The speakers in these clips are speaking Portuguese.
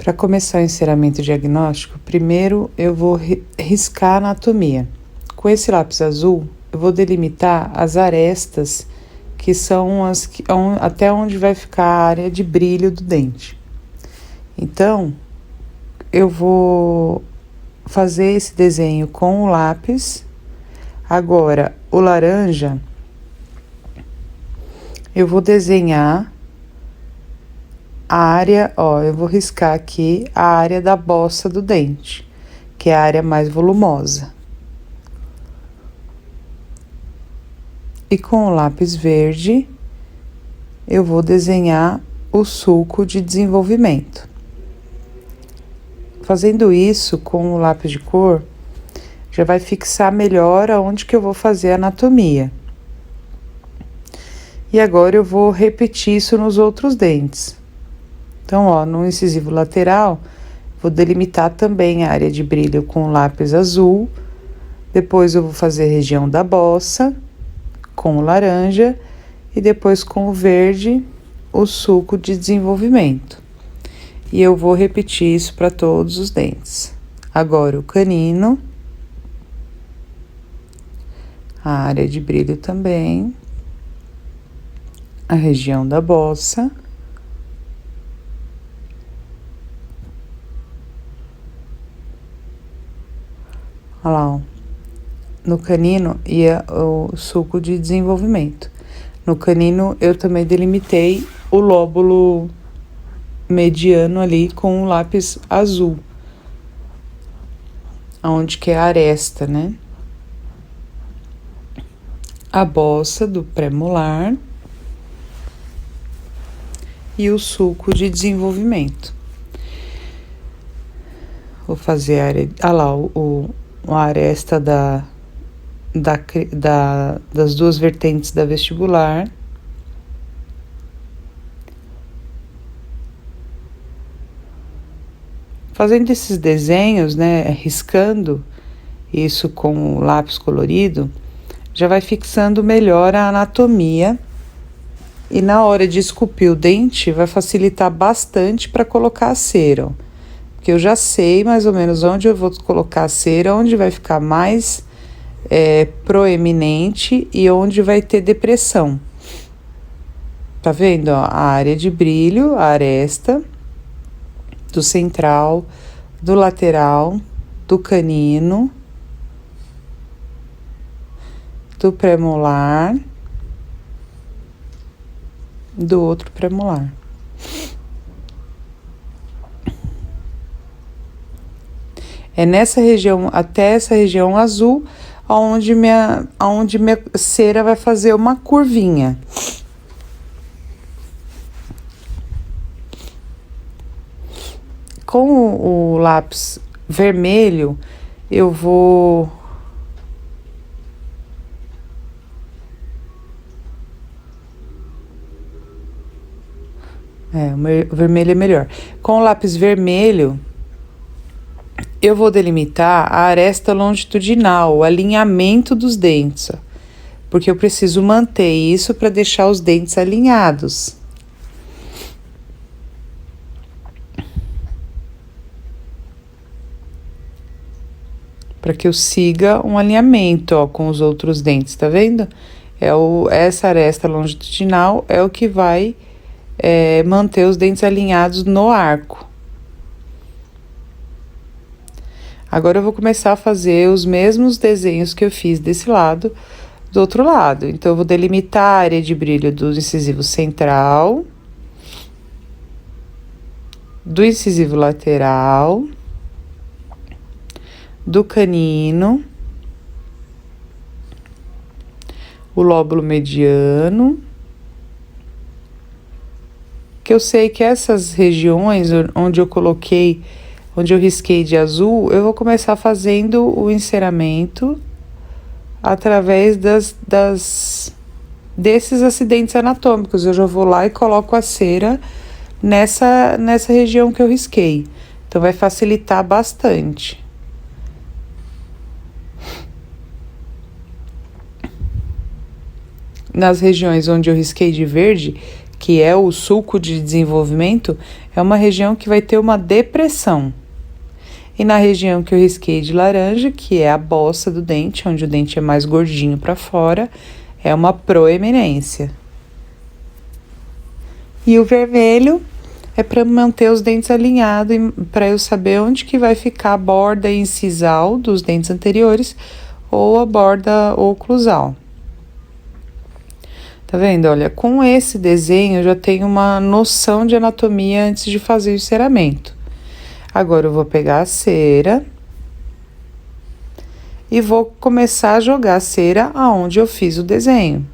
Para começar o enceramento diagnóstico, primeiro eu vou riscar a anatomia. Com esse lápis azul, eu vou delimitar as arestas, que são até onde vai ficar a área de brilho do dente. Então, eu vou fazer esse desenho com o lápis. Agora, o laranja, eu vou desenhar a área, eu vou riscar aqui a área da bossa do dente, que é a área mais volumosa. E com o lápis verde, eu vou desenhar o sulco de desenvolvimento. Fazendo isso com o lápis de cor, já vai fixar melhor aonde que eu vou fazer a anatomia. E agora eu vou repetir isso nos outros dentes. Então, no incisivo lateral, vou delimitar também a área de brilho com o lápis azul. Depois eu vou fazer a região da bossa com o laranja e depois com o verde, o sulco de desenvolvimento. E eu vou repetir isso para todos os dentes. Agora o canino, a área de brilho também, a região da bossa, olha lá, no canino ia o sulco de desenvolvimento. No canino eu também delimitei o lóbulo mediano ali com o lápis azul, aonde que é a aresta, né? A bossa do pré-molar e o sulco de desenvolvimento. Vou fazer a área, a aresta das duas vertentes da vestibular. Fazendo esses desenhos, né, riscando isso com o lápis colorido, já vai fixando melhor a anatomia e na hora de esculpir o dente vai facilitar bastante para colocar a cera, porque eu já sei mais ou menos onde eu vou colocar a cera, onde vai ficar mais proeminente e onde vai ter depressão. Tá vendo, a área de brilho, a aresta do central, do lateral, do canino, do premolar, do outro premolar. É nessa região, até essa região azul, aonde minha cera vai fazer uma curvinha. Com o lápis vermelho, eu vou o vermelho é melhor. Com o lápis vermelho, eu vou delimitar a aresta longitudinal, o alinhamento dos dentes, porque eu preciso manter isso para deixar os dentes alinhados. Para que eu siga um alinhamento, com os outros dentes, tá vendo? Essa aresta longitudinal é o que vai manter os dentes alinhados no arco. Agora eu vou começar a fazer os mesmos desenhos que eu fiz desse lado, do outro lado. Então, eu vou delimitar a área de brilho do incisivo central, do incisivo lateral, do canino, o lóbulo mediano, que eu sei que essas regiões onde eu risquei de azul, eu vou começar fazendo o enceramento através desses acidentes anatômicos. Eu já vou lá e coloco a cera nessa região que eu risquei. Então, vai facilitar bastante. Nas regiões onde eu risquei de verde, que é o sulco de desenvolvimento, é uma região que vai ter uma depressão. E na região que eu risquei de laranja, que é a bossa do dente, onde o dente é mais gordinho para fora, é uma proeminência. E o vermelho é para manter os dentes alinhados, para eu saber onde que vai ficar a borda incisal dos dentes anteriores ou a borda oclusal. Tá vendo? Olha, com esse desenho eu já tenho uma noção de anatomia antes de fazer o enceramento. Agora eu vou pegar a cera e vou começar a jogar a cera aonde eu fiz o desenho.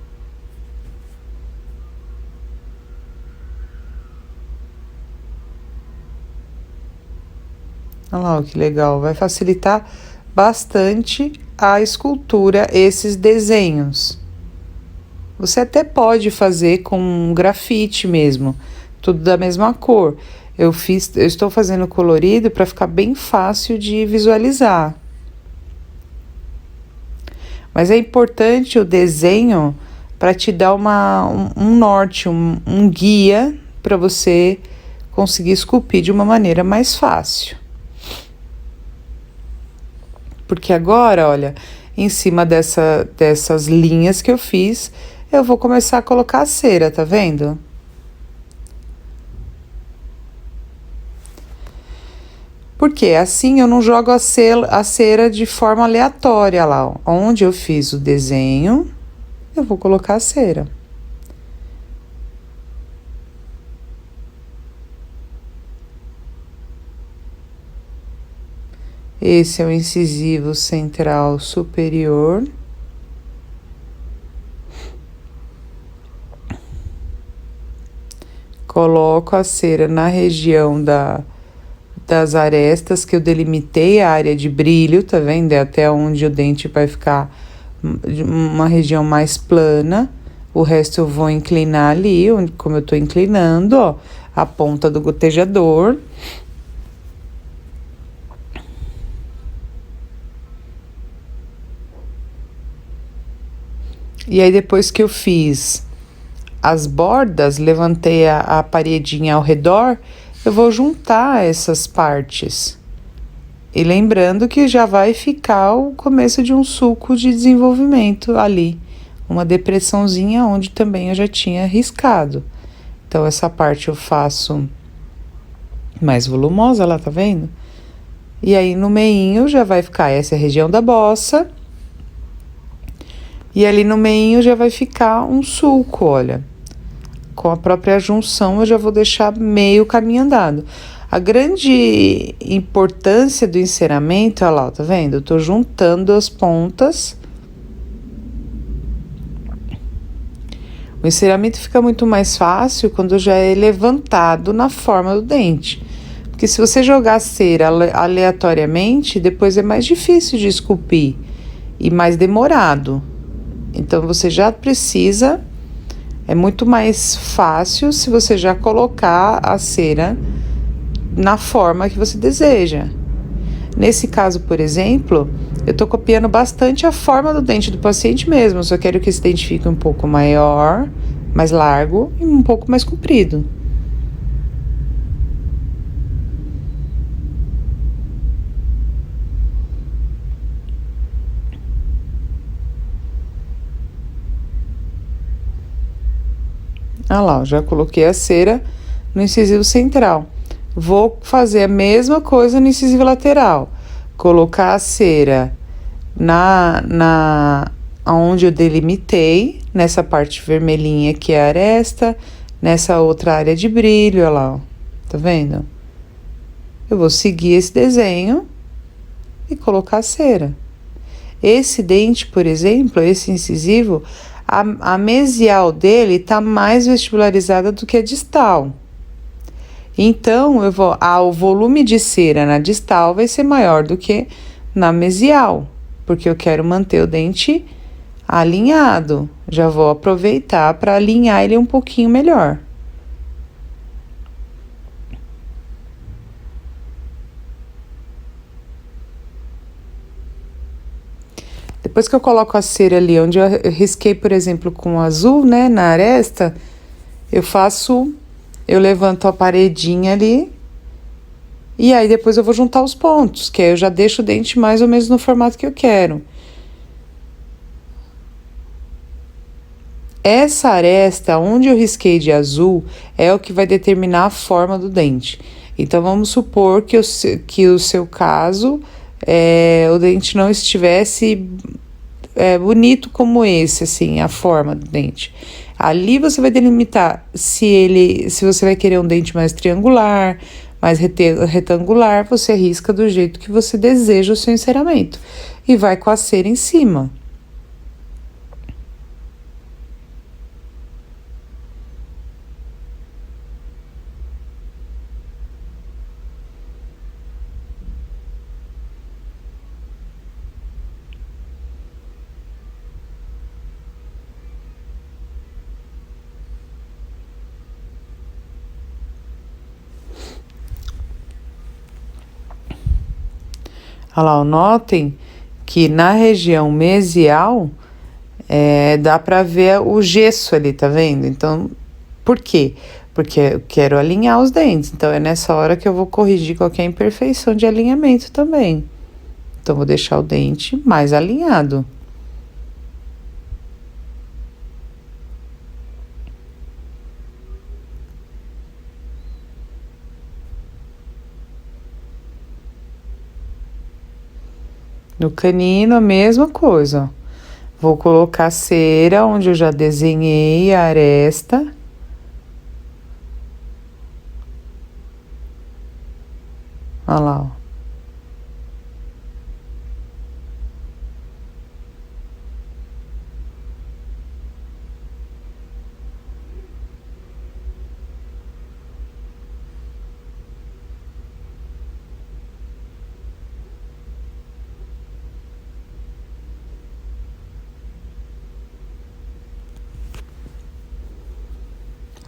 Olha lá, que legal, vai facilitar bastante a escultura, esses desenhos. Você até pode fazer com grafite mesmo, tudo da mesma cor. Eu estou fazendo colorido para ficar bem fácil de visualizar. Mas é importante o desenho para te dar um norte, um guia para você conseguir esculpir de uma maneira mais fácil. Porque agora, olha, em cima dessas linhas que eu fiz, eu vou começar a colocar a cera, tá vendo? Porque assim eu não jogo a cera de forma aleatória lá, ó. Onde eu fiz o desenho, eu vou colocar a cera. Esse é o incisivo central superior. Coloco a cera na região das arestas que eu delimitei a área de brilho, tá vendo? É até onde o dente vai ficar uma região mais plana. O resto eu vou inclinar ali, como eu tô inclinando, ó, a ponta do gotejador. E aí, depois que eu fiz as bordas, levantei a paredinha ao redor, eu vou juntar essas partes. E lembrando que já vai ficar o começo de um sulco de desenvolvimento ali. Uma depressãozinha onde também eu já tinha riscado. Então, essa parte eu faço mais volumosa lá, tá vendo? E aí, no meinho já vai ficar essa região da bossa. E ali no meinho já vai ficar um sulco, olha. Com a própria junção eu já vou deixar meio caminho andado. A grande importância do enceramento, olha lá, tá vendo? Eu tô juntando as pontas. O enceramento fica muito mais fácil quando já é levantado na forma do dente. Porque se você jogar cera aleatoriamente, depois é mais difícil de esculpir e mais demorado. Então, você já precisa, é muito mais fácil se você já colocar a cera na forma que você deseja. Nesse caso, por exemplo, eu tô copiando bastante a forma do dente do paciente mesmo, só quero que esse dente fique um pouco maior, mais largo e um pouco mais comprido. Ah lá, já coloquei a cera no incisivo central. Vou fazer a mesma coisa no incisivo lateral. Colocar a cera onde eu delimitei, nessa parte vermelhinha que é a aresta, nessa outra área de brilho, olha lá, ó. Tá vendo? Eu vou seguir esse desenho e colocar a cera. Esse dente, por exemplo, esse incisivo, a mesial dele tá mais vestibularizada do que a distal. Então, o volume de cera na distal vai ser maior do que na mesial, porque eu quero manter o dente alinhado. Já vou aproveitar para alinhar ele um pouquinho melhor. Depois que eu coloco a cera ali, onde eu risquei, por exemplo, com azul, né, na aresta, Eu faço, eu levanto a paredinha ali e aí depois eu vou juntar os pontos, que aí eu já deixo o dente mais ou menos no formato que eu quero. Essa aresta, onde eu risquei de azul, é o que vai determinar a forma do dente. Então, vamos supor que o seu caso, o dente não estivesse bonito como esse, assim, a forma do dente. Ali você vai delimitar se você vai querer um dente mais triangular, mais retangular, você risca do jeito que você deseja o seu enceramento. E vai com a cera em cima. Olha lá, notem que na região mesial dá para ver o gesso ali, tá vendo? Então, por quê? Porque eu quero alinhar os dentes. Então, é nessa hora que eu vou corrigir qualquer imperfeição de alinhamento também. Então, vou deixar o dente mais alinhado. No canino, a mesma coisa, ó. Vou colocar cera onde eu já desenhei a aresta. Olha lá, ó.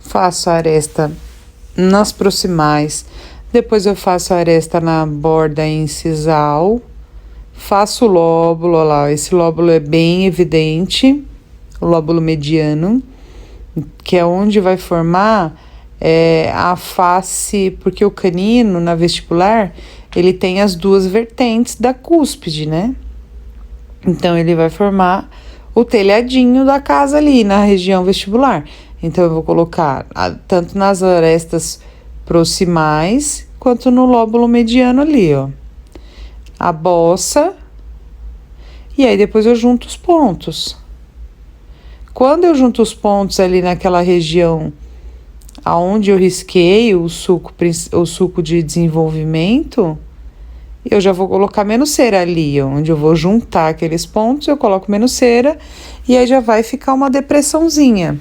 Faço a aresta nas proximais, depois eu faço a aresta na borda incisal, faço o lóbulo, olha lá, esse lóbulo é bem evidente, o lóbulo mediano, que é onde vai formar a face, porque o canino, na vestibular, ele tem as duas vertentes da cúspide, né? Então, ele vai formar o telhadinho da casa ali na região vestibular. Então, eu vou colocar tanto nas arestas proximais quanto no lóbulo mediano ali, ó. A bossa. E aí, depois eu junto os pontos. Quando eu junto os pontos ali naquela região aonde eu risquei o suco de desenvolvimento, eu já vou colocar menos cera ali, onde eu vou juntar aqueles pontos, eu coloco menos cera e aí já vai ficar uma depressãozinha.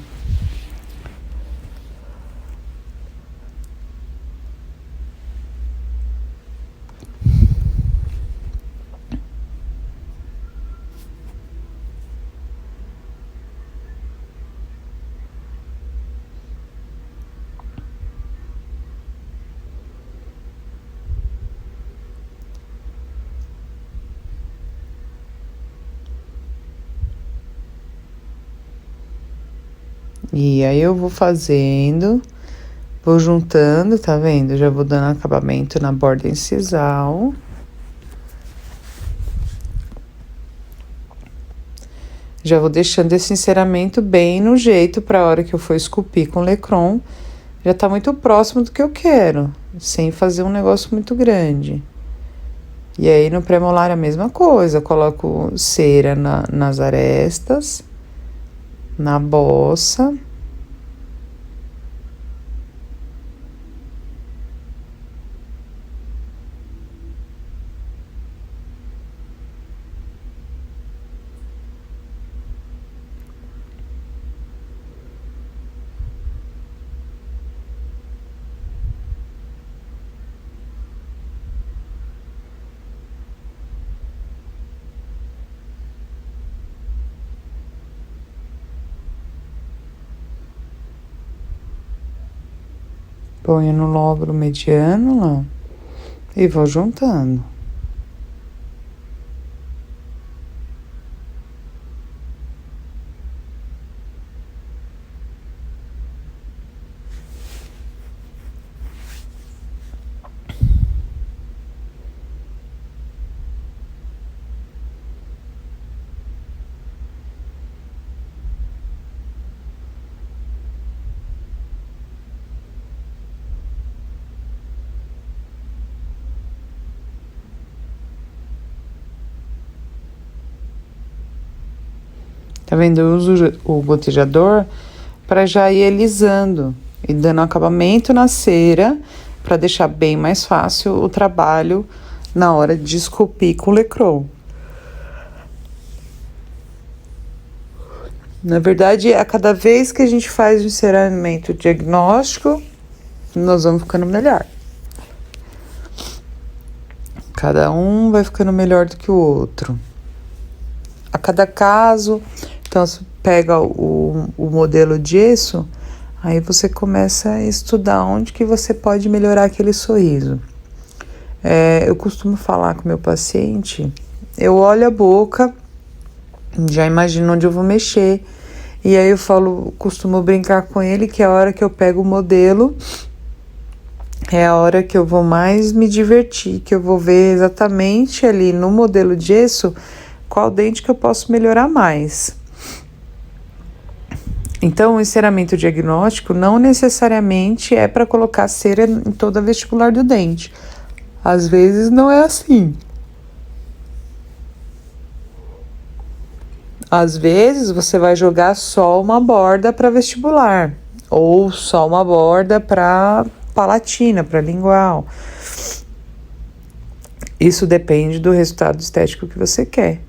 E aí eu vou fazendo, vou juntando, tá vendo? Já vou dando acabamento na borda incisal. Já vou deixando esse enceramento bem no jeito para a hora que eu for esculpir com Lecron. Já tá muito próximo do que eu quero, sem fazer um negócio muito grande. E aí no pré-molar a mesma coisa, eu coloco cera nas arestas, na bossa. Ponho no lóbulo mediano lá e vou juntando. Tá vendo? Eu uso o gotejador para já ir alisando e dando acabamento na cera para deixar bem mais fácil o trabalho na hora de esculpir com Lecron. Na verdade, a cada vez que a gente faz o enceramento diagnóstico, nós vamos ficando melhor. Cada um vai ficando melhor do que o outro. A cada caso, então você pega o modelo de gesso, aí você começa a estudar onde que você pode melhorar aquele sorriso. Eu costumo falar com o meu paciente, eu olho a boca, já imagino onde eu vou mexer, e aí eu costumo brincar com ele que a hora que eu pego o modelo é a hora que eu vou mais me divertir, que eu vou ver exatamente ali no modelo de gesso qual dente que eu posso melhorar mais. Então, o enceramento diagnóstico não necessariamente é para colocar cera em toda a vestibular do dente. Às vezes não é assim. Às vezes você vai jogar só uma borda para vestibular, ou só uma borda para palatina, para lingual. Isso depende do resultado estético que você quer.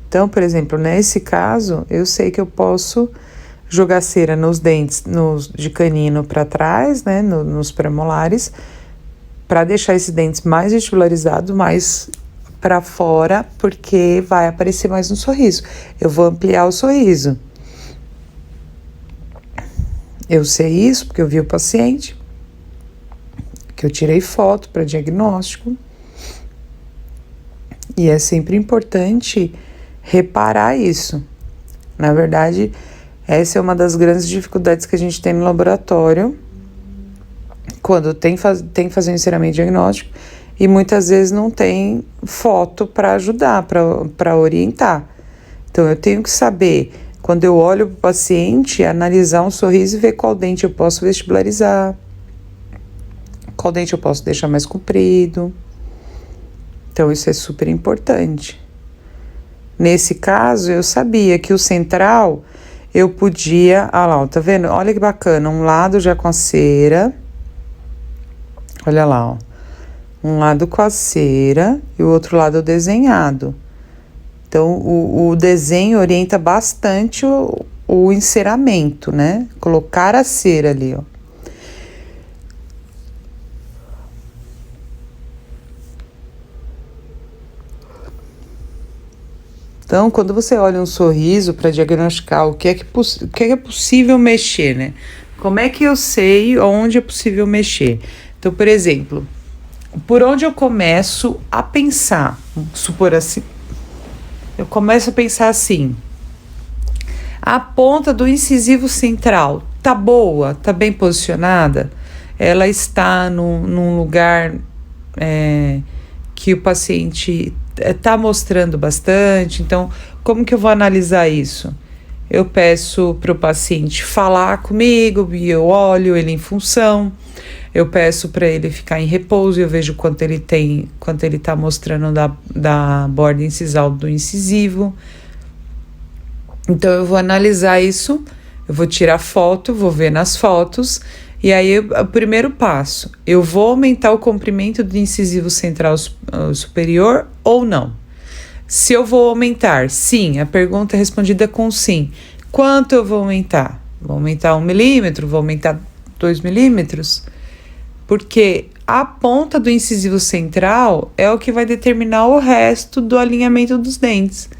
Então, por exemplo, nesse caso, eu sei que eu posso jogar cera nos dentes de canino para trás, né, nos premolares, para deixar esses dentes mais vestibularizados, mais para fora, porque vai aparecer mais no sorriso. Eu vou ampliar o sorriso. Eu sei isso porque eu vi o paciente, que eu tirei foto para diagnóstico. E é sempre importante reparar isso. Na verdade, essa é uma das grandes dificuldades que a gente tem no laboratório, quando tem que fazer um enceramento diagnóstico, e muitas vezes não tem foto para ajudar, para orientar. Então, eu tenho que saber, quando eu olho para o paciente, analisar um sorriso e ver qual dente eu posso vestibularizar, qual dente eu posso deixar mais comprido. Então, isso é super importante. Nesse caso, eu sabia que o central, eu podia... Ah lá, tá vendo? Olha que bacana, um lado já com a cera. Olha lá, ó. Um lado com a cera e o outro lado desenhado. Então, o desenho orienta bastante o enceramento, né? Colocar a cera ali, ó. Então, quando você olha um sorriso para diagnosticar o que é possível mexer, né? Como é que eu sei onde é possível mexer? Então, por exemplo, por onde eu começo a pensar? Supor assim, eu começo a pensar assim: a ponta do incisivo central tá boa, tá bem posicionada? Ela está num lugar que o paciente está mostrando bastante. Então, como que eu vou analisar isso? Eu peço para o paciente falar comigo e eu olho ele em função. Eu peço para ele ficar em repouso e eu vejo quanto ele está mostrando da borda incisal do incisivo. Então, eu vou analisar isso, eu vou tirar foto, vou ver nas fotos. E aí, o primeiro passo, eu vou aumentar o comprimento do incisivo central superior ou não? Se eu vou aumentar, sim, a pergunta é respondida com sim. Quanto eu vou aumentar? Vou aumentar 1 milímetro? Vou aumentar 2 milímetros? Porque a ponta do incisivo central é o que vai determinar o resto do alinhamento dos dentes.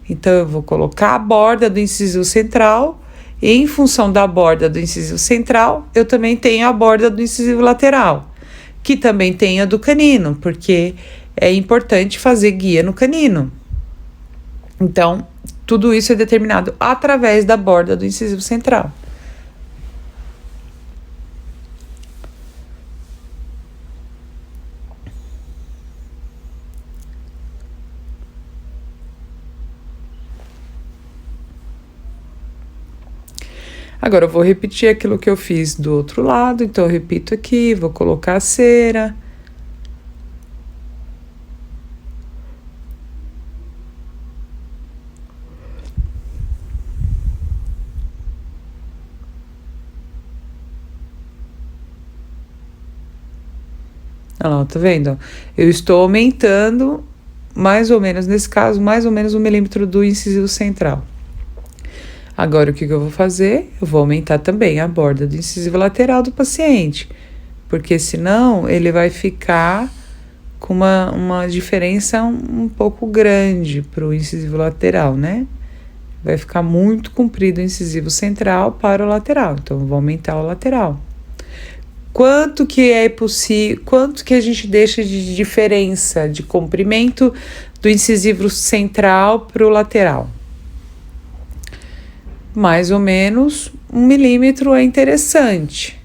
Então, eu vou colocar a borda do incisivo central. E em função da borda do incisivo central, eu também tenho a borda do incisivo lateral, que também tem a do canino, porque é importante fazer guia no canino. Então, tudo isso é determinado através da borda do incisivo central. Agora eu vou repetir aquilo que eu fiz do outro lado, então eu repito aqui, vou colocar a cera. Olha lá, tá vendo? Eu estou aumentando, mais ou menos, nesse caso, mais ou menos 1 milímetro do incisivo central. Agora, o que eu vou fazer? Eu vou aumentar também a borda do incisivo lateral do paciente, porque senão ele vai ficar com uma diferença um pouco grande para o incisivo lateral, né? Vai ficar muito comprido o incisivo central para o lateral, então eu vou aumentar o lateral. Quanto que é possível, quanto que a gente deixa de diferença de comprimento do incisivo central para o lateral? Mais ou menos 1 milímetro é interessante.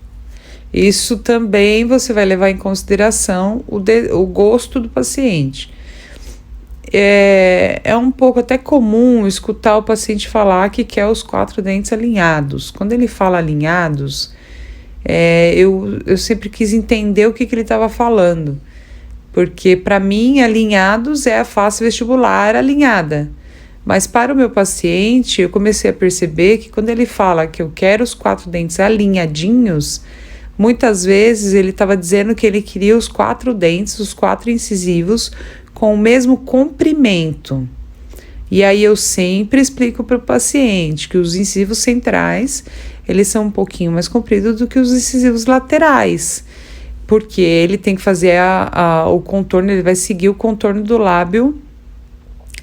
Isso também você vai levar em consideração o gosto do paciente. É um pouco até comum escutar o paciente falar que quer os 4 dentes alinhados. Quando ele fala alinhados, eu sempre quis entender o que ele estava falando, porque para mim alinhados é a face vestibular alinhada, mas para o meu paciente eu comecei a perceber que quando ele fala que eu quero os 4 dentes alinhadinhos, muitas vezes ele estava dizendo que ele queria os 4 dentes, os 4 incisivos com o mesmo comprimento. E aí eu sempre explico para o paciente que os incisivos centrais, eles são um pouquinho mais compridos do que os incisivos laterais, porque ele tem que fazer o contorno, ele vai seguir o contorno do lábio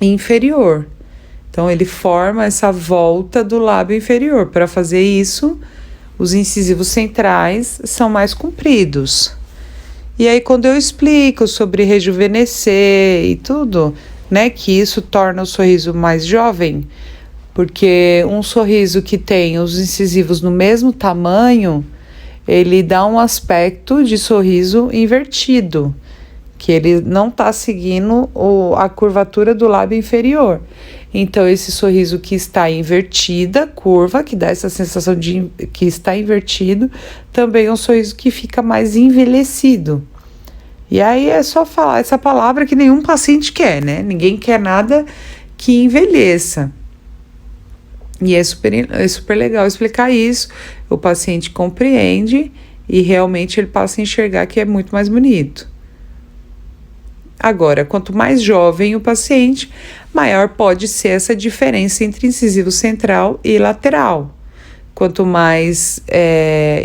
inferior. Então ele forma essa volta do lábio inferior. Para fazer isso, os incisivos centrais são mais compridos. E aí quando eu explico sobre rejuvenescer e tudo, né, que isso torna o sorriso mais jovem, porque um sorriso que tem os incisivos no mesmo tamanho, ele dá um aspecto de sorriso invertido, que ele não está seguindo a curvatura do lábio inferior. Então, esse sorriso que está invertida, curva, que dá essa sensação de que está invertido, também é um sorriso que fica mais envelhecido. E aí é só falar essa palavra que nenhum paciente quer, né? Ninguém quer nada que envelheça. E é super legal explicar isso. O paciente compreende e realmente ele passa a enxergar que é muito mais bonito. Agora, quanto mais jovem o paciente, maior pode ser essa diferença entre incisivo central e lateral. Quanto mais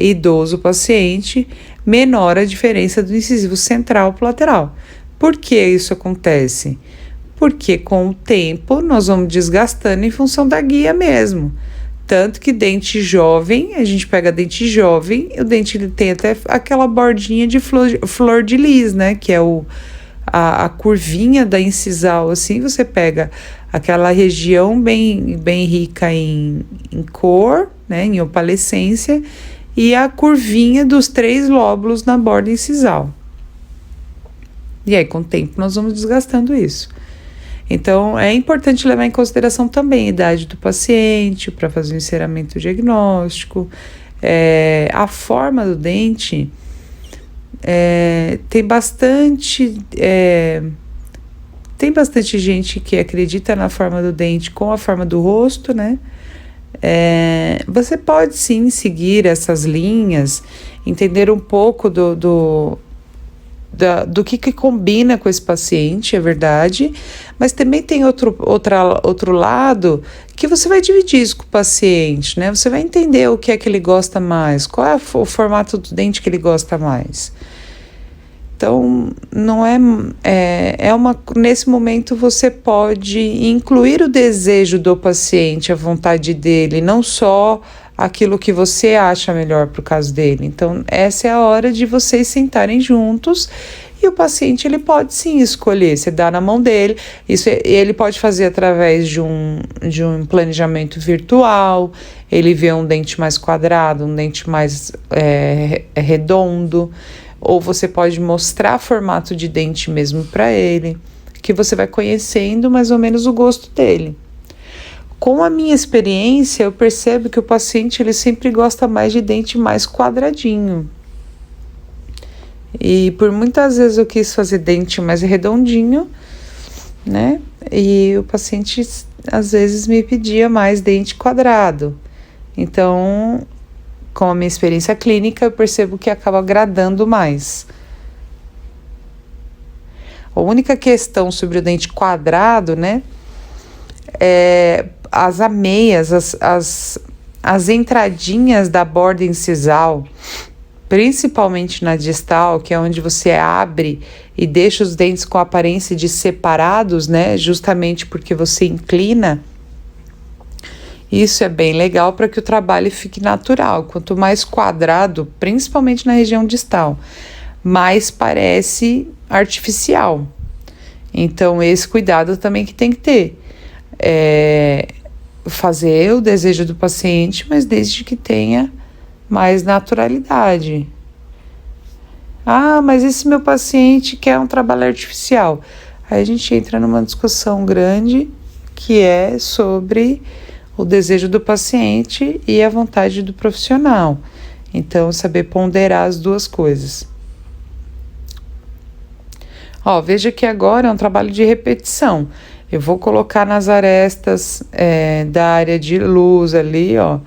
idoso o paciente, menor a diferença do incisivo central para o lateral. Por que isso acontece? Porque com o tempo nós vamos desgastando em função da guia mesmo. Tanto que dente jovem, a gente pega dente jovem, o dente ele tem até aquela bordinha de flor de lis, né? Que é a curvinha da incisal, assim, você pega aquela região bem rica em cor, né? Em opalescência, e a curvinha dos 3 lóbulos na borda incisal. E aí, com o tempo, nós vamos desgastando isso. Então, é importante levar em consideração também a idade do paciente para fazer o enceramento diagnóstico. A forma do dente tem bastante gente que acredita na forma do dente com a forma do rosto, né? Você pode sim seguir essas linhas, entender um pouco do que combina com esse paciente, é verdade, mas também tem outro lado que você vai dividir isso com o paciente, né? Você vai entender o que é que ele gosta mais, qual é o formato do dente que ele gosta mais. Então, não nesse momento você pode incluir o desejo do paciente, a vontade dele, não só aquilo que você acha melhor para o caso dele. Então, essa é a hora de vocês sentarem juntos e o paciente ele pode sim escolher, você dá na mão dele. Isso ele pode fazer através de um planejamento virtual, ele vê um dente mais quadrado, um dente mais redondo, ou você pode mostrar formato de dente mesmo para ele, que você vai conhecendo mais ou menos o gosto dele. Com a minha experiência, eu percebo que o paciente ele sempre gosta mais de dente mais quadradinho. E por muitas vezes eu quis fazer dente mais redondinho, né? E o paciente às vezes me pedia mais dente quadrado. Então, com a minha experiência clínica, eu percebo que acaba agradando mais. A única questão sobre o dente quadrado, né? É as ameias, as entradinhas da borda incisal, principalmente na distal, que é onde você abre e deixa os dentes com a aparência de separados, né? Justamente porque você inclina. Isso é bem legal para que o trabalho fique natural. Quanto mais quadrado, principalmente na região distal, mais parece artificial. Então, esse cuidado também que tem que ter. Fazer o desejo do paciente, mas desde que tenha mais naturalidade. Ah, mas esse meu paciente quer um trabalho artificial. Aí a gente entra numa discussão grande que é sobre o desejo do paciente e a vontade do profissional. Então, saber ponderar as duas coisas. Ó, veja que agora é um trabalho de repetição. Eu vou colocar nas arestas da área de luz ali, ó.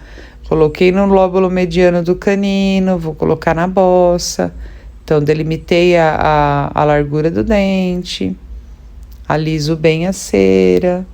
Coloquei no lóbulo mediano do canino, vou colocar na bossa. Então, delimitei a largura do dente, aliso bem a cera.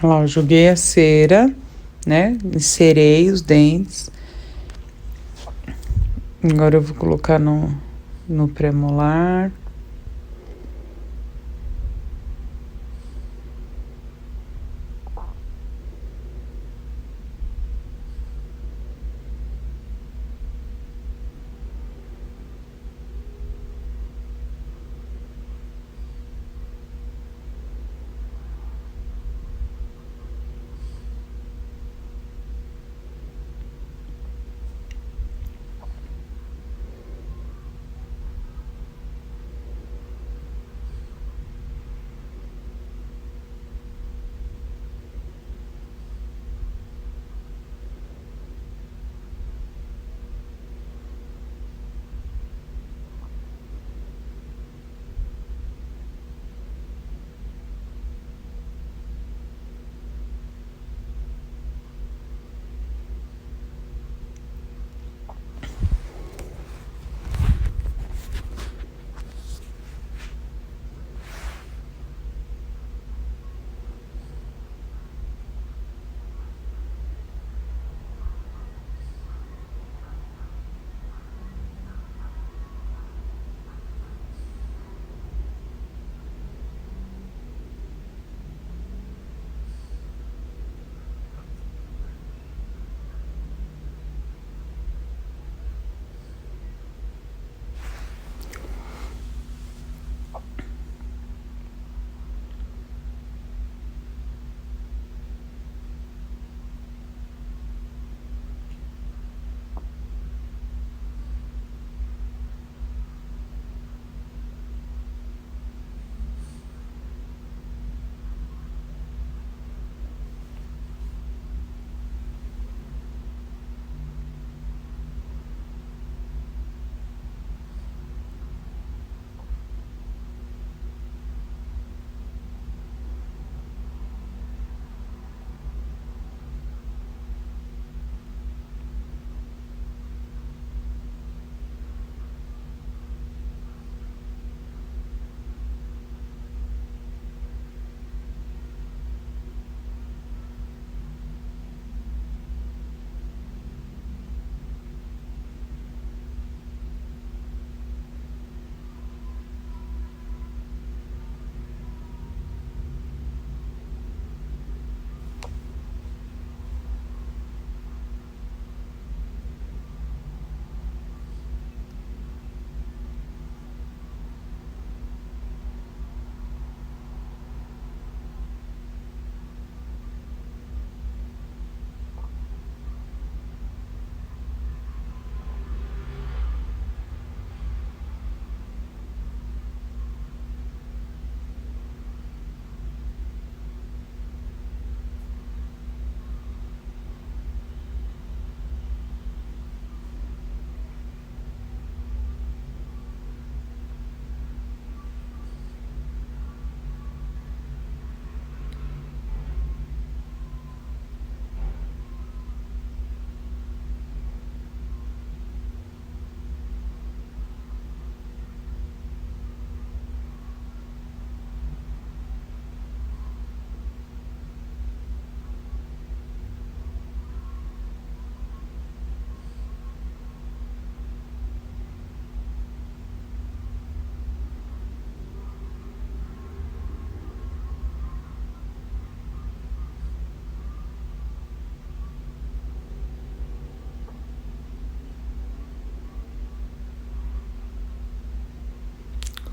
Olha lá, eu joguei a cera, né? Encerei os dentes. Agora eu vou colocar no premolar.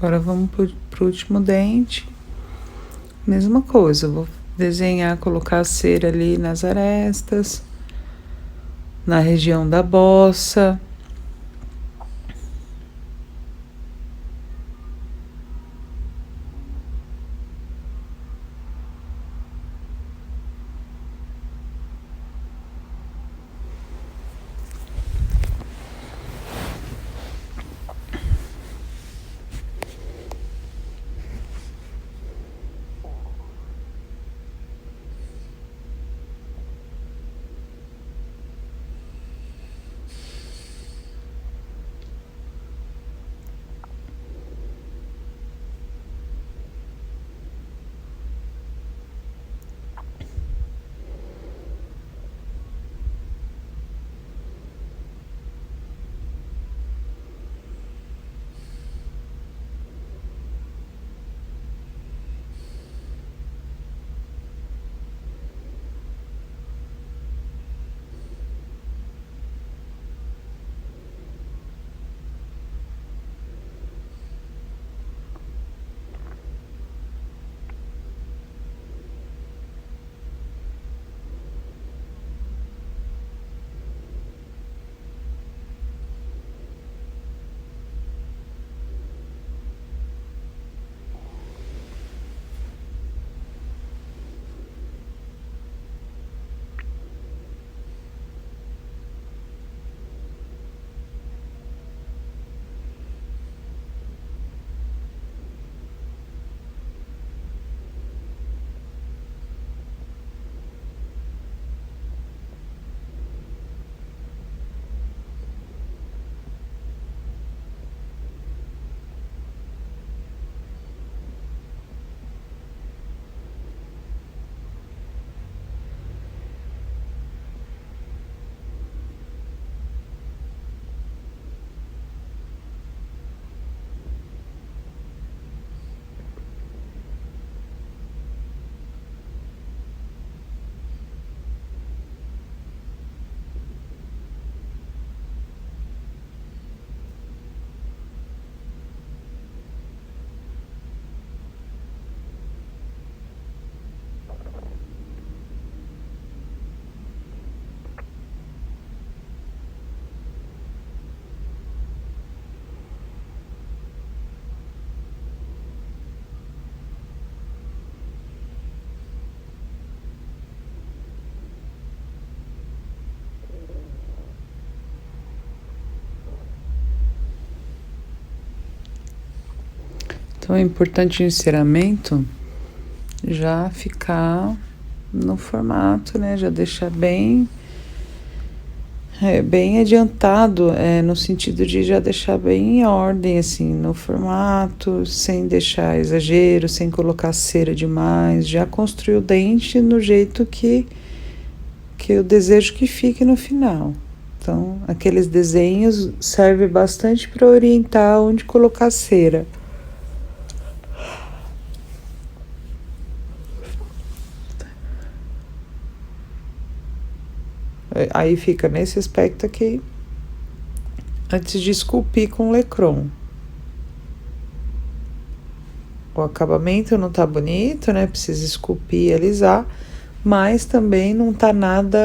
Agora vamos pro último dente. Mesma coisa, vou desenhar, colocar a cera ali nas arestas, na região da bossa. Então é importante o enceramento já ficar no formato, né? Já deixar bem adiantado, no sentido de já deixar bem em ordem, assim, no formato, sem deixar exagero, sem colocar cera demais, já construir o dente no jeito que eu desejo que fique no final. Então, aqueles desenhos servem bastante para orientar onde colocar cera. Aí fica nesse aspecto aqui, antes de esculpir com Lecron. O acabamento não tá bonito, né? Precisa esculpir e alisar, mas também não tá nada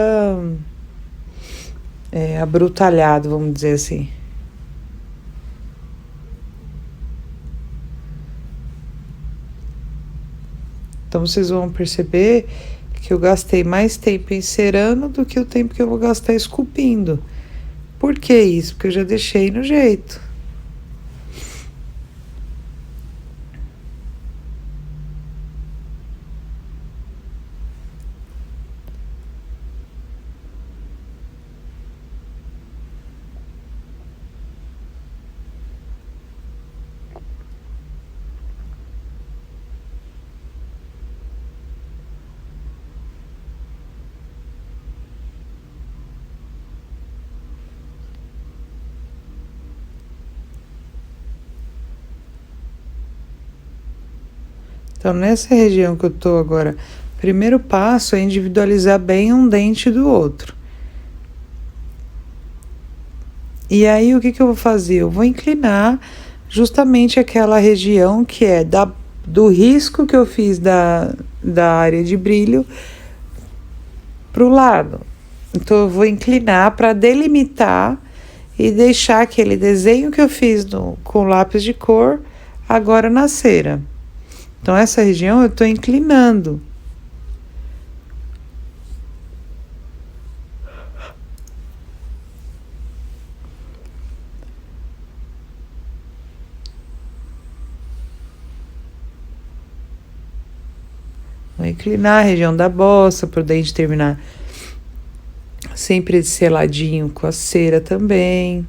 abrutalhado, vamos dizer assim. Então vocês vão perceber que eu gastei mais tempo encerando do que o tempo que eu vou gastar esculpindo. Por que isso? Porque eu já deixei no jeito. Então, nessa região que eu tô agora, primeiro passo é individualizar bem um dente do outro. E aí, o que eu vou fazer? Eu vou inclinar justamente aquela região que é do risco que eu fiz da área de brilho para o lado. Então eu vou inclinar para delimitar e deixar aquele desenho que eu fiz com lápis de cor agora na cera. Então essa região eu estou inclinando. Vou inclinar a região da bossa para o dente terminar sempre seladinho com a cera também.